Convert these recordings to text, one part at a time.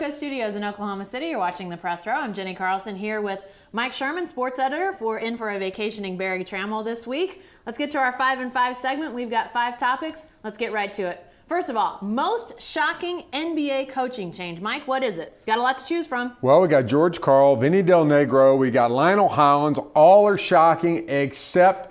Coast Studios in Oklahoma City. You're watching The Press Row. I'm Jenny Carlson here with Mike Sherman, sports editor, in for a vacationing Barry Trammell this week. Let's get to our 5 and 5 segment. We've got 5 topics. Let's get right to it. First of all, most shocking NBA coaching change. Mike, what is it? Got a lot to choose from. Well, we got George Karl, Vinny Del Negro, we got Lionel Hollins. All are shocking except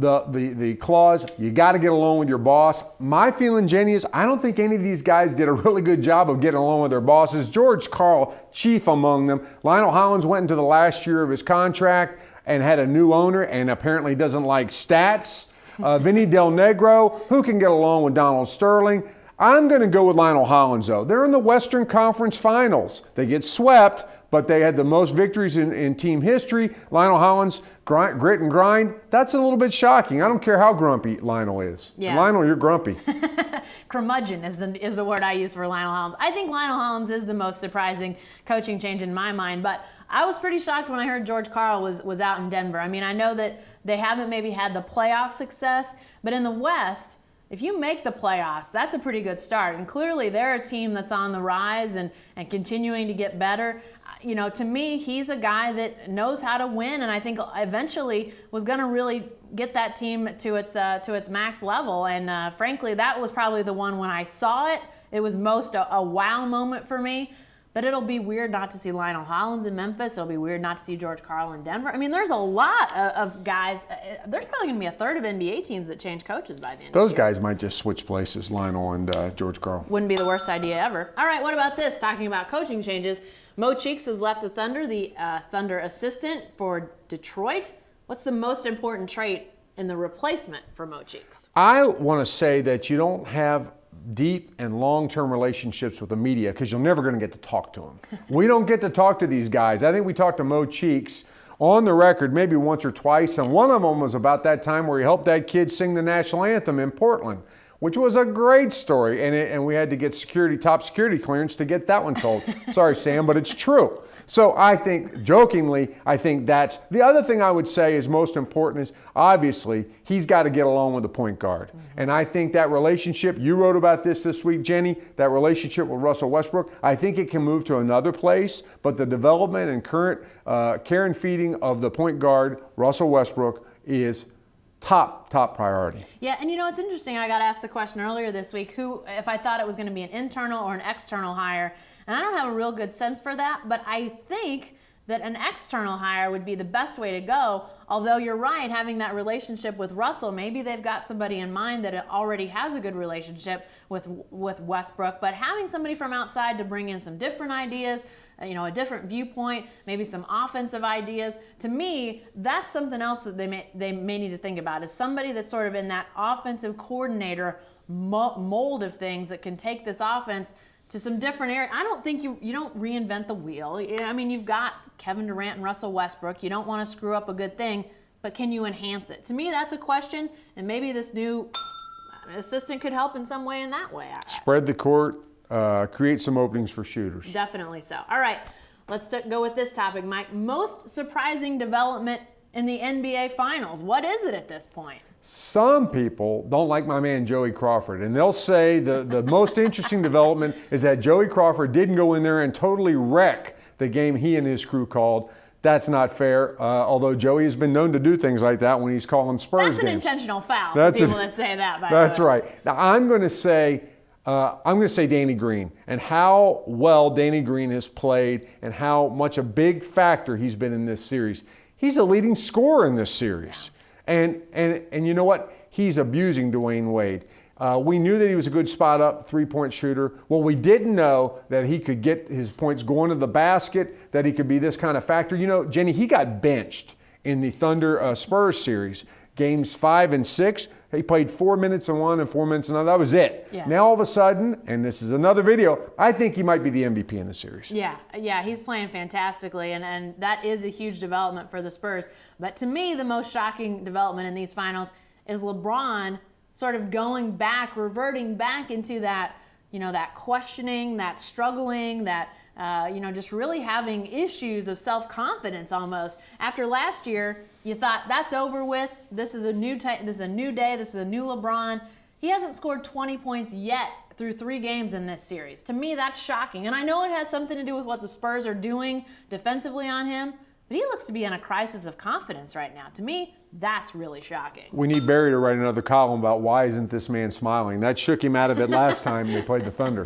the clause, you got to get along with your boss. My feeling, Jenny, is I don't think any of these guys did a really good job of getting along with their bosses. George Karl, chief among them. Lionel Hollins went into the last year of his contract and had a new owner and apparently doesn't like stats. Vinny Del Negro, who can get along with Donald Sterling? I'm going to go with Lionel Hollins, though. They're in the Western Conference Finals. They get swept, but they had the most victories in team history. Lionel Hollins, grit and grind. That's a little bit shocking. I don't care how grumpy Lionel is. Yeah. Lionel, you're grumpy. Curmudgeon is the word I use for Lionel Hollins. I think Lionel Hollins is the most surprising coaching change in my mind, but I was pretty shocked when I heard George Karl was out in Denver. I mean, I know that they haven't maybe had the playoff success, but in the West, if you make the playoffs, that's a pretty good start. And clearly they're a team that's on the rise and continuing to get better. You know, to me, he's a guy that knows how to win, and I think eventually was going to really get that team to its max level. And frankly, that was probably the one when I saw it. It was most a wow moment for me. But it'll be weird not to see Lionel Hollins in Memphis. It'll be weird not to see George Karl in Denver. I mean, there's a lot of guys. There's probably going to be a third of NBA teams that change coaches by the end Those of the year. guys might just switch places, Lionel and George Karl. Wouldn't be the worst idea ever. All right, what about this? Talking about coaching changes, Mo Cheeks has left the Thunder, the Thunder assistant for Detroit. What's the most important trait in the replacement for Mo Cheeks? I want to say that you don't have deep and long-term relationships with the media because you're never going to get to talk to them. We don't get to talk to these guys. I think we talked to Mo Cheeks on the record maybe once or twice, and one of them was about that time where he helped that kid sing the national anthem in Portland, which was a great story, and we had to get top security clearance to get that one told. Sorry, Sam, but it's true. So I think, jokingly, I think that's the other thing I would say is most important is obviously he's got to get along with the point guard. Mm-hmm. And I think that relationship, you wrote about this week, Jenny, that relationship with Russell Westbrook, I think it can move to another place, but the development and current care and feeding of the point guard, Russell Westbrook, is top priority. Yeah, and you know, it's interesting. I got asked the question earlier this week, if I thought it was going to be an internal or an external hire, and I don't have a real good sense for that, but I think that an external hire would be the best way to go. Although you're right, having that relationship with Russell, maybe they've got somebody in mind that already has a good relationship with Westbrook, but having somebody from outside to bring in some different ideas, you know, a different viewpoint, maybe some offensive ideas. To me, that's something else that they may need to think about, is somebody that's sort of in that offensive coordinator mold of things that can take this offense to some different areas. I don't think you don't reinvent the wheel. I mean, you've got Kevin Durant and Russell Westbrook. You don't want to screw up a good thing, but can you enhance it? To me, that's a question, and maybe this new assistant could help in some way in that way. Spread the court. Create some openings for shooters. Definitely so. All right, let's go with this topic, Mike. Most surprising development in the NBA Finals. What is it at this point? Some people don't like my man Joey Crawford, and they'll say the most interesting development is that Joey Crawford didn't go in there and totally wreck the game he and his crew called. That's not fair, although Joey has been known to do things like that when he's calling Spurs games. That's an intentional foul for people that say that. That's right. Now, I'm going to say Danny Green, and how well Danny Green has played and how much a big factor he's been in this series. He's a leading scorer in this series. And you know what? He's abusing Dwayne Wade. We knew that he was a good spot-up three-point shooter. Well, we didn't know that he could get his points going to the basket, that he could be this kind of factor. You know, Jenny, he got benched in the Thunder Spurs series. Games 5 and 6, he played 4 minutes in one and 4 minutes in another. That was it. Yeah. Now all of a sudden, and this is another video, I think he might be the MVP in the series. Yeah, he's playing fantastically, and that is a huge development for the Spurs. But to me, the most shocking development in these finals is LeBron sort of reverting back into that, you know, that questioning, that struggling, that just really having issues of self-confidence almost. After last year, you thought that's over with. This is a new day. This is a new LeBron. He hasn't scored 20 points yet through 3 games in this series. To me, that's shocking. And I know it has something to do with what the Spurs are doing defensively on him, but he looks to be in a crisis of confidence right now. To me, that's really shocking. We need Barry to write another column about why isn't this man smiling. That shook him out of it last time they played the Thunder.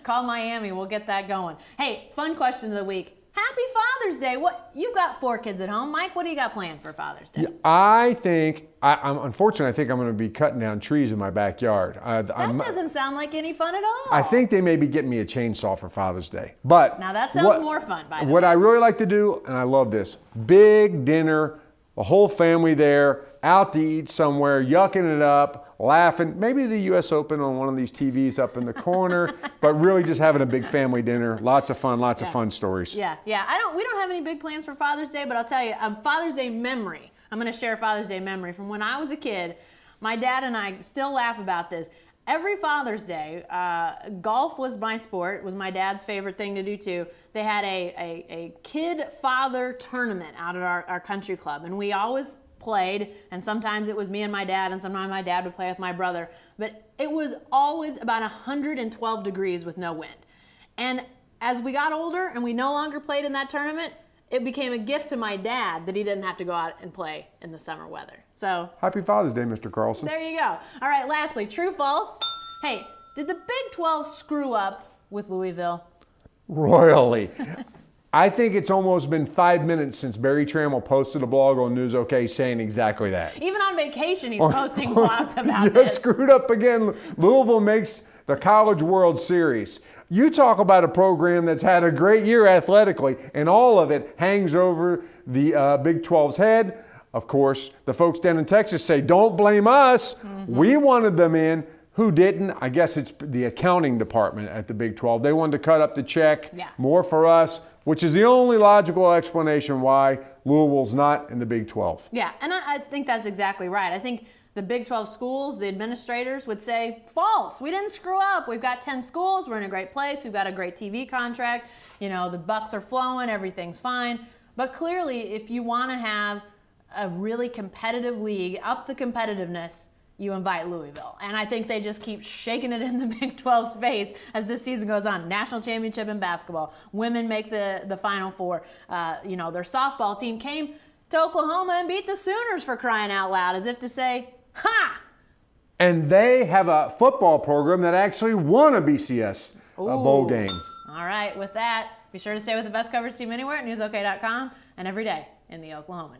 Call Miami. We'll get that going. Hey, fun question of the week. Happy Father's Day. You've got 4 kids at home. Mike, what do you got planned for Father's Day? Yeah, I think, unfortunately, I think I'm going to be cutting down trees in my backyard. That doesn't sound like any fun at all. I think they may be getting me a chainsaw for Father's Day. But now that sounds more fun, by the way. What I really like to do, and I love this, big dinner, the whole family there, out to eat somewhere, yucking it up, laughing, maybe the U.S. Open on one of these TVs up in the corner, but really just having a big family dinner. Lots of fun, lots of fun stories. Yeah. We don't have any big plans for Father's Day, but I'll tell you, Father's Day memory. I'm going to share a Father's Day memory from when I was a kid. My dad and I still laugh about this. Every Father's Day, golf was my sport. It was my dad's favorite thing to do too. They had a kid-father tournament out at our country club, and we always played, and sometimes it was me and my dad, and sometimes my dad would play with my brother. But it was always about 112 degrees with no wind. And as we got older and we no longer played in that tournament, it became a gift to my dad that he didn't have to go out and play in the summer weather. So Happy Father's Day, Mr. Carlson. There you go. All right, lastly, true, false. Hey, did the Big 12 screw up with Louisville? Royally. I think it's almost been 5 minutes since Barry Trammell posted a blog on News OK saying exactly that. Even on vacation, he's posting blogs about you this. Screwed up again. Louisville makes the College World Series. You talk about a program that's had a great year athletically, and all of it hangs over the Big 12's head. Of course, the folks down in Texas say, don't blame us. Mm-hmm. We wanted them in. Who didn't? I guess it's the accounting department at the Big 12. They wanted to cut up the check more for us, which is the only logical explanation why Louisville's not in the Big 12. Yeah, and I think that's exactly right. I think the Big 12 schools, the administrators would say, false. We didn't screw up. We've got 10 schools. We're in a great place. We've got a great TV contract. You know, the bucks are flowing. Everything's fine. But clearly, if you want to have a really competitive league, up the competitiveness, you invite Louisville. And I think they just keep shaking it in the Big 12's face as this season goes on. National championship in basketball. Women make the Final Four. Their softball team came to Oklahoma and beat the Sooners, for crying out loud, as if to say, ha! And they have a football program that actually won a BCS bowl game. All right, with that, be sure to stay with the best coverage team anywhere at newsok.com and every day in the Oklahoman.